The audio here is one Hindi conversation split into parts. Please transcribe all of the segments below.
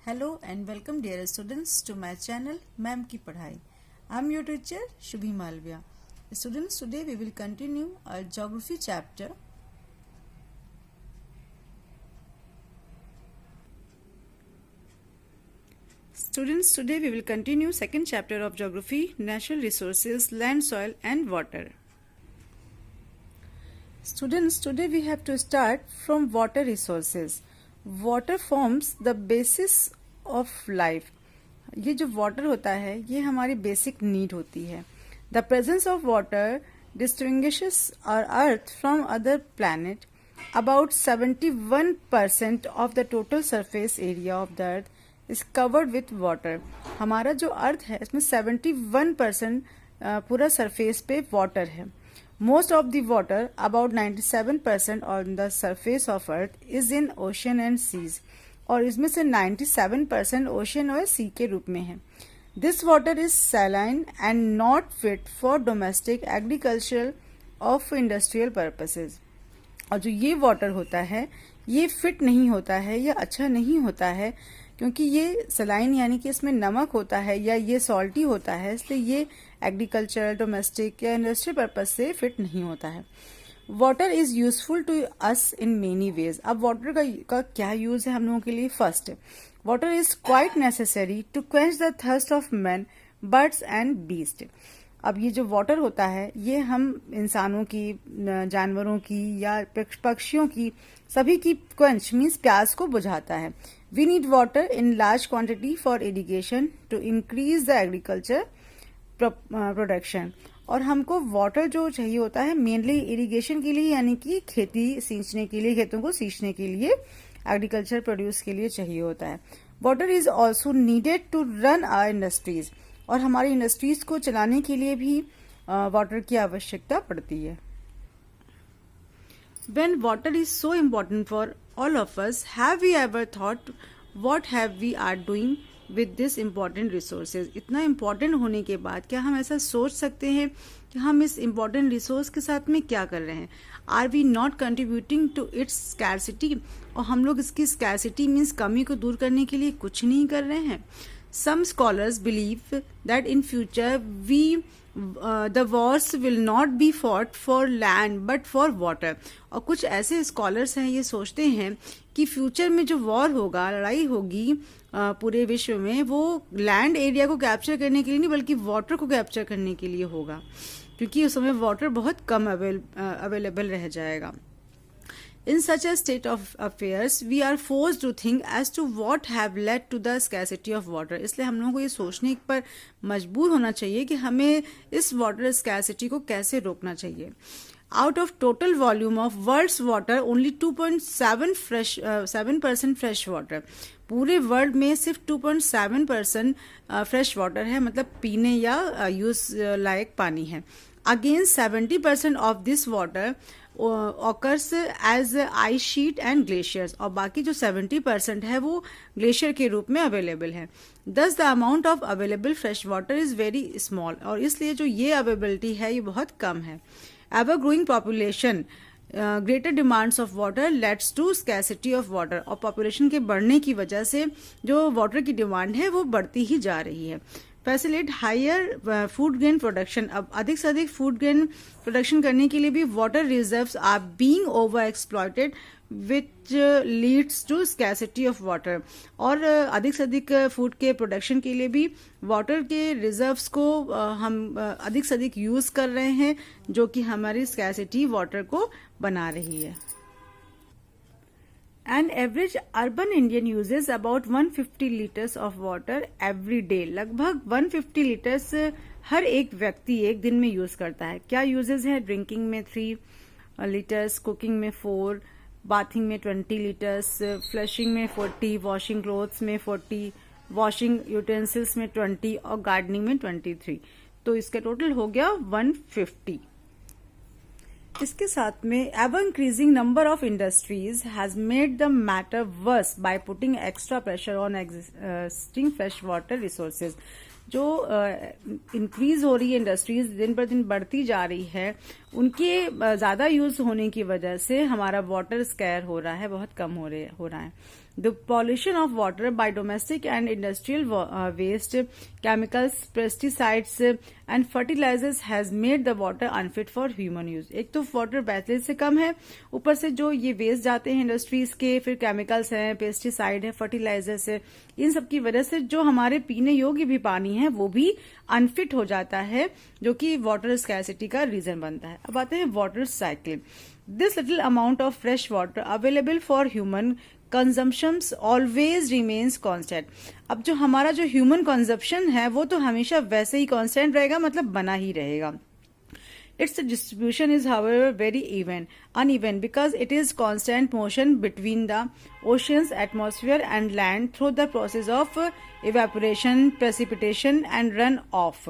Hello and welcome dear students to my channel ma'am की पढ़ाई. I am your teacher Shubhi Malviya. Students, today we will continue our geography chapter. Students, today we will continue second chapter of geography, natural resources, land, soil and water. Students, today we have to start from water resources. Water forms the basis of life. ये जो वाटर होता है ये हमारी बेसिक नीड होती है. The presence of water distinguishes our earth from other planet. About 71% of the total surface area of the earth is covered with water. हमारा जो अर्थ है इसमें 71% पूरा सरफेस पे वाटर है. Most of the water, about 97% on the surface of earth, is in ocean and seas. और इसमें से 97% ocean और sea के रूप में है. This water is saline and not fit for domestic agricultural of industrial purposes. और जो ये वाटर होता है ये फिट नहीं होता है या अच्छा नहीं होता है क्योंकि ये सलाइन यानी कि इसमें नमक होता है या ये सॉल्टी होता है, इसलिए ये एग्रीकल्चर, डोमेस्टिक या इंडस्ट्रियल पर्पज से फिट नहीं होता है. Water is useful to us in many ways. अब वाटर का क्या यूज है हम लोगों के लिए? First, water is quite necessary to quench the thirst of man, birds and beast. अब ये जो वाटर होता है ये हम इंसानों की, जानवरों की या पक्षियों की, सभी की क्वेंच मीन्स प्यास को बुझाता है. We need water in large quantity for irrigation to increase the agriculture production. और हमको वाटर जो चाहिए होता है मेनली इरिगेशन के लिए यानी कि खेती सींचने के लिए, खेतों को सींचने के लिए, एग्रीकल्चर प्रोड्यूस के लिए चाहिए होता है. Water is also needed to run our industries. और हमारी इंडस्ट्रीज को चलाने के लिए भी वाटर की आवश्यकता पड़ती है. When water is so important for all of us, have we ever thought what have we are doing with this important resources? इतना important होने के बाद क्या हम ऐसा सोच सकते हैं कि हम इस important resource के साथ में क्या कर रहे हैं? Are we not contributing to its scarcity? और हम लोग इसकी scarcity means कमी को दूर करने के लिए कुछ नहीं कर रहे हैं. Some scholars believe that in future the wars will not be fought for land but for water. और कुछ ऐसे स्कॉलर्स हैं ये सोचते हैं कि फ्यूचर में जो वॉर होगा, लड़ाई होगी पूरे विश्व में, वो लैंड एरिया को कैप्चर करने के लिए नहीं बल्कि वाटर को कैप्चर करने के लिए होगा क्योंकि उस समय वाटर बहुत कम अवेलेबल रह जाएगा. In such a state of affairs, we are forced to think as to what have led to the scarcity of water. इसलिए हम लोगों को ये सोचने पर मजबूर होना चाहिए कि हमें इस वाटर स्कैसिटी को कैसे रोकना चाहिए. Out of total volume of world's water, only 2.7% fresh water. पूरे वर्ल्ड में सिर्फ 2.7% फ्रेश वाटर है, मतलब पीने या यूज लायक पानी है. Against 70% of this water occurs as ice sheet and glaciers. और बाकी जो 70% है वो ग्लेशियर के रूप में अवेलेबल है. Thus the amount of available fresh water is very small. और इसलिए जो ये अवेलेबिलिटी है ये बहुत कम है. Ever growing population, greater demands of water leads to scarcity of water. और पॉपुलेशन के बढ़ने की वजह से जो वाटर की डिमांड है वो बढ़ती ही जा रही है. Facilitate higher food grain production. अब अधिक से अधिक फूड ग्रेन प्रोडक्शन करने के लिए भी water reserves are being over exploited which leads to scarcity of water. और अधिक से अधिक फूड के प्रोडक्शन के लिए भी वाटर के रिजर्व्स को हम अधिक से अधिक यूज कर रहे हैं जो कि हमारी स्कैसिटी वाटर को बना रही है. An average urban Indian uses about 150 liters of water every day. लगभग 150 लीटर्स हर एक व्यक्ति एक दिन में यूज करता है. क्या यूजेस है? ड्रिंकिंग में 3 लीटर्स, कुकिंग में 4, बाथिंग में 20 लीटर्स, फ्लशिंग में 40, वॉशिंग क्लोथ्स में 40, वॉशिंग यूटेंसिल्स में 20 और गार्डनिंग में 23. तो इसका टोटल हो गया 150. इसके साथ में ever increasing number of industries has made the matter worse by putting extra pressure on existing fresh water resources. जो इंक्रीज हो रही है, इंडस्ट्रीज दिन पर दिन बढ़ती जा रही है, उनके ज़्यादा यूज होने की वजह से हमारा वाटर स्कैर हो रहा है, बहुत कम हो रहा है। The pollution of water by domestic and industrial waste, chemicals, pesticides and fertilizers has made the water unfit for human use. एक तो वाटर बैलेंस से कम है, ऊपर से जो ये वेस्ट जाते हैं इंडस्ट्रीज के, फिर केमिकल्स हैं, पेस्टिसाइड है, फर्टिलाइजर्स है, इन सब की वजह से जो हमारे पीने योग्य भी पानी है वो भी अनफिट हो जाता है, जो कि वाटर स्कैरसिटी का रीजन बनता है। अब आते हैं water cycle. This little amount of fresh water available for human consumptions always remains constant. अब जो हमारा जो ह्यूमन कंजम्पशन है वो तो हमेशा वैसे ही कांस्टेंट रहेगा, मतलब बना ही रहेगा। Its distribution is however very uneven because it is constant motion between the oceans, atmosphere and land through the process of evaporation, precipitation and runoff.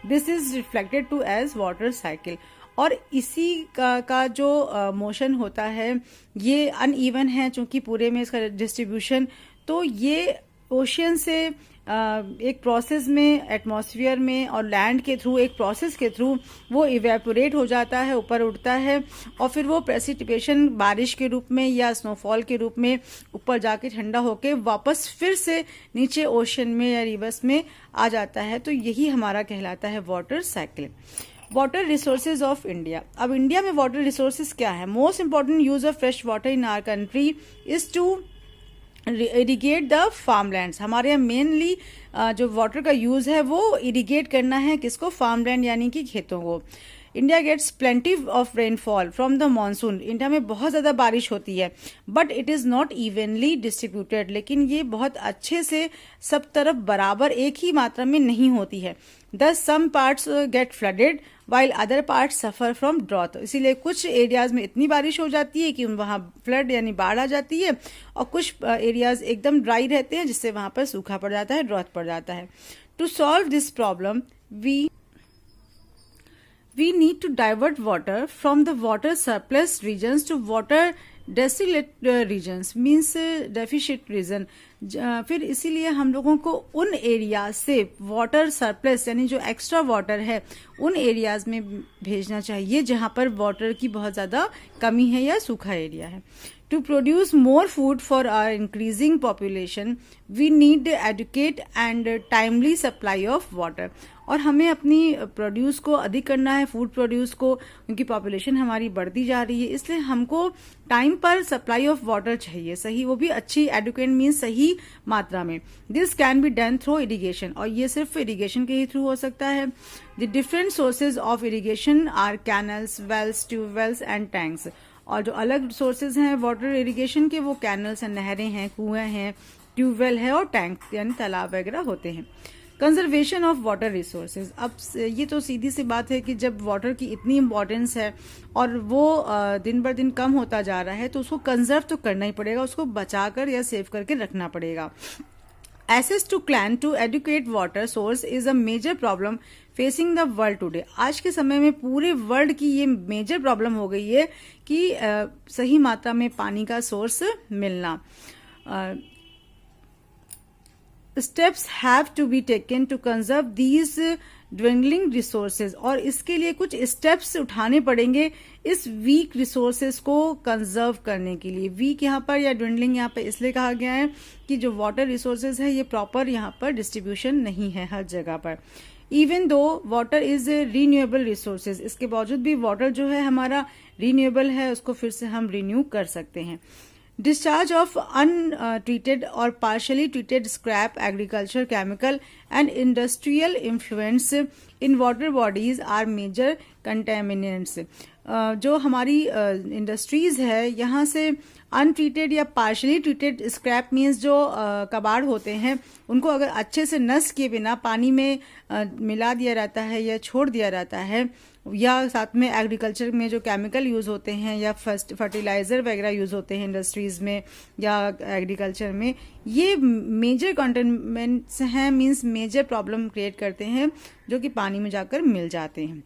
This is reflected to as water cycle. और इसी का जो मोशन होता है ये अनइवन है, चूंकि पूरे में इसका डिस्ट्रीब्यूशन, तो ये ओशियन से एक प्रोसेस में, एटमॉस्फेयर में और लैंड के थ्रू, एक प्रोसेस के थ्रू वो इवेपोरेट हो जाता है, ऊपर उड़ता है और फिर वो प्रेसिपिटेशन बारिश के रूप में या स्नोफॉल के रूप में ऊपर जाके ठंडा होके वापस फिर से नीचे ओशन में या रिवर्स में आ जाता है। तो यही हमारा कहलाता है water cycle. Water resources of India. अब इंडिया में वाटर रिसोर्सेज क्या है? Most important use of fresh water in our country is to irrigate the farmlands. हमारे यहाँ मेनली जो वाटर का यूज है वो इरिगेट करना है, किसको? फार्मलैंड यानी कि खेतों को। India gets plenty of rainfall from the monsoon. India में बहुत ज्यादा बारिश होती है, but it is not evenly distributed. लेकिन ये बहुत अच्छे से सब तरफ बराबर एक ही मात्रा में नहीं होती है। Thus some parts get flooded while other parts suffer from drought. इसीलिए कुछ एरियाज में इतनी बारिश हो जाती है कि वहां फ्लड यानी बाढ़ आ जाती है, और कुछ एरियाज एकदम ड्राई रहते हैं जिससे वहां पर सूखा पड़ जाता है, ड्रॉथ पड़ जाता है। To solve this problem we need to divert water from the water surplus regions to water desolate regions, means deficit region। फिर इसीलिए हम लोगों को उन एरिया से वाटर सरप्लस यानी जो एक्स्ट्रा वाटर है उन एरियाज में भेजना चाहिए जहां पर वाटर की बहुत ज्यादा कमी है या सूखा एरिया है। To produce more food for our increasing population, we need adequate and timely supply of water. और हमें अपनी प्रोड्यूस को अधिक करना है, फूड प्रोड्यूस को, क्योंकि पॉपुलेशन हमारी बढ़ती जा रही है, इसलिए हमको टाइम पर सप्लाई ऑफ वाटर चाहिए, सही, वो भी अच्छी, एडुकेट मीन्स सही मात्रा में। This can be done through irrigation, और ये सिर्फ इरिगेशन के ही थ्रू हो सकता है। The different sources of irrigation are canals, wells, tubewells and tanks. और जो अलग सोर्सेज हैं वाटर इरिगेशन के वो कैनल्स हैं, नहरें हैं, कुएं हैं, ट्यूबवेल है और टैंक यानी तालाब वगैरह होते हैं। Conservation of water resources. अब ये तो सीधी सी बात है कि जब वाटर की इतनी इम्पोर्टेंस है और वो दिन बर दिन कम होता जा रहा है तो उसको कंजर्व तो करना ही पड़ेगा, उसको बचाकर या सेव करके रखना पड़ेगा। Access to clean to adequate water source is a major problem facing the world today। आज के समय में पूरे वर्ल्ड की ये मेजर प्रॉब्लम हो गई है कि सही मात्रा में पानी का सोर्स मिलना। Steps have to be taken to conserve these dwindling resources। और इसके लिए कुछ स्टेप्स उठाने पड़ेंगे इस वीक रिसोर्सेज को कंजर्व करने के लिए। वीक यहाँ पर या dwindling यहाँ पर इसलिए कहा गया है कि जो वाटर रिसोर्सेज है ये प्रॉपर यहाँ पर डिस्ट्रीब्यूशन नहीं है हर जगह पर। Even though water is renewable resources, इसके बावजूद भी वाटर जो है हमारा रीन्यूएबल है, उसको फिर से हम रिन्यू कर सकते हैं। Discharge of untreated or partially treated scrap, agriculture, chemical and industrial influents in water bodies are major contaminants। जो हमारी इंडस्ट्रीज है यहाँ से अनट्रीटेड या पार्शली ट्रीटेड स्क्रैप मीन्स जो कबाड़ होते हैं उनको अगर अच्छे से नष्ट किए बिना पानी में मिला दिया जाता है या छोड़ दिया जाता है, या साथ में एग्रीकल्चर में जो केमिकल यूज होते हैं या फर्टिलाइजर वगैरह यूज होते हैं इंडस्ट्रीज में या एग्रीकल्चर में, ये मेजर कंटेनमेंट्स हैं, मीन्स मेजर प्रॉब्लम क्रिएट करते हैं जो कि पानी में जाकर मिल जाते हैं।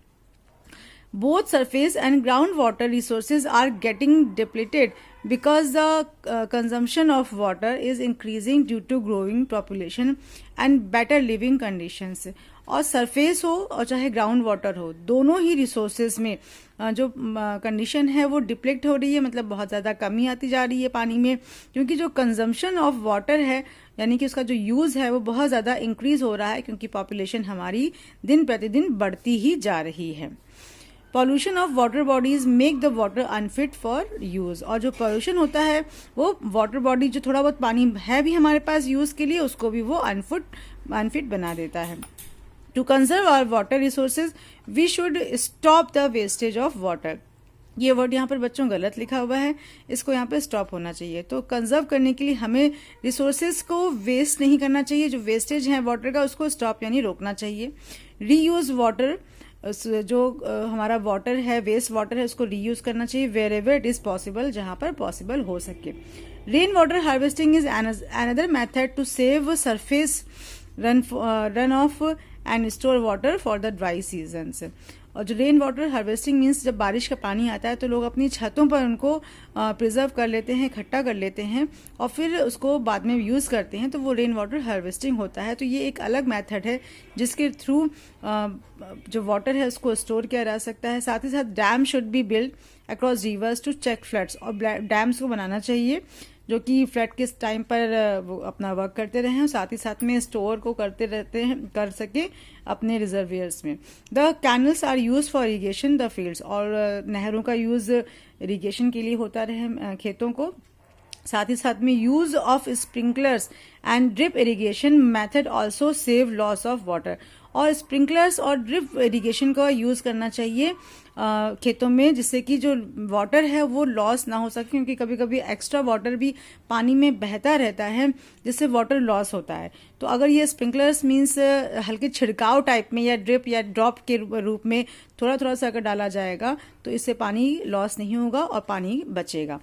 Both surface and groundwater resources are getting depleted because the consumption of water is increasing due to growing population and better living conditions. और सरफेस हो और चाहे ग्राउंड वाटर हो, दोनों ही रिसोर्सेज में जो कंडीशन है वो डिप्लेक्ट हो रही है, मतलब बहुत ज़्यादा कमी आती जा रही है पानी में, क्योंकि जो कंजम्पशन ऑफ वाटर है यानी कि उसका जो यूज़ है वो बहुत ज़्यादा इंक्रीज हो रहा है, क्योंकि पॉपुलेशन हमारी दिन प्रतिदिन बढ़ती ही जा रही है. Pollution of water bodies make the water unfit for use. और जो पॉल्यूशन होता है वो वाटर बॉडी, जो थोड़ा बहुत पानी है भी हमारे पास यूज के लिए, उसको भी वो अनफिट बना देता है. To conserve our water resources we should stop the wastage of water. ये वर्ड यहाँ पर बच्चों गलत लिखा हुआ है, इसको यहाँ पे स्टॉप होना चाहिए. तो कंजर्व करने के लिए हमें रिसोर्सेज को वेस्ट नहीं करना चाहिए, जो वेस्टेज है वाटर का उसको स्टॉप यानी रोकना चाहिए. रीयूज वाटर, जो हमारा वाटर है, वेस्ट वाटर है, उसको रीयूज करना चाहिए wherever it is possible, जहां पर पॉसिबल हो सके. Rain water harvesting is another method to save surface run off and store water for the dry seasons. और जो रेन वाटर हार्वेस्टिंग मीन्स जब बारिश का पानी आता है तो लोग अपनी छतों पर उनको प्रिजर्व कर लेते हैं, इकट्ठा कर लेते हैं और फिर उसको बाद में यूज करते हैं, तो वो रेन वाटर हार्वेस्टिंग होता है. तो ये एक अलग मेथड है जिसके थ्रू जो वाटर है उसको स्टोर किया जा सकता है. साथ ही साथ dam should be build across rivers to check floods. और डैम्स को बनाना चाहिए जो कि फ्लड के टाइम पर वो अपना वर्क करते रहें और साथ ही साथ में स्टोर को करते रहते हैं, कर सके अपने रिजर्वियर्स में. The canals are use for irrigation the fields. और नहरों का यूज इरीगेशन के लिए होता रहे खेतों को. साथ ही साथ में use of sprinklers and drip irrigation method also save loss of water. और स्प्रिंकलर्स और ड्रिप इरीगेशन का यूज करना चाहिए खेतों में, जिससे कि जो वाटर है वो लॉस ना हो सके, क्योंकि कभी कभी एक्स्ट्रा वाटर भी पानी में बहता रहता है जिससे वाटर लॉस होता है. तो अगर ये स्प्रिंकलर्स मीन्स हल्के छिड़काव टाइप में या ड्रिप या ड्रॉप के रूप में थोड़ा थोड़ा सा अगर डाला जाएगा तो इससे पानी लॉस नहीं होगा और पानी बचेगा.